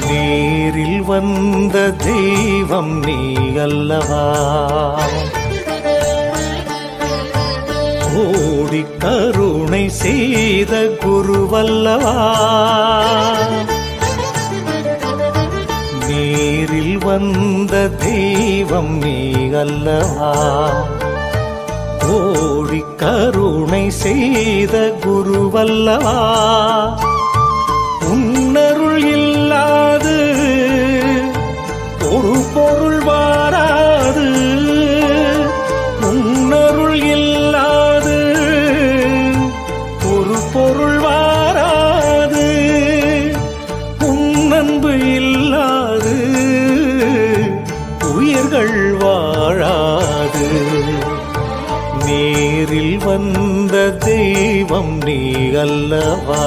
நேரில் வந்த தெய்வம் நீ அல்லவா, கோடி கருணை செய்த குருவல்லவா, நேரில் வந்த தெய்வம் நீ அல்லவா, கோடி கருணை செய்த குருவல்லவா, உன்னருள் இல்லாது ஒரு பொருள் வாராது, உன்னருள் இல்லாது ஒரு பொருள் வாராது, உன்னன்பு இல்லாது உயிர்கள் வாழாது, நேரில் வந்த தெய்வம் நீ அல்லவா.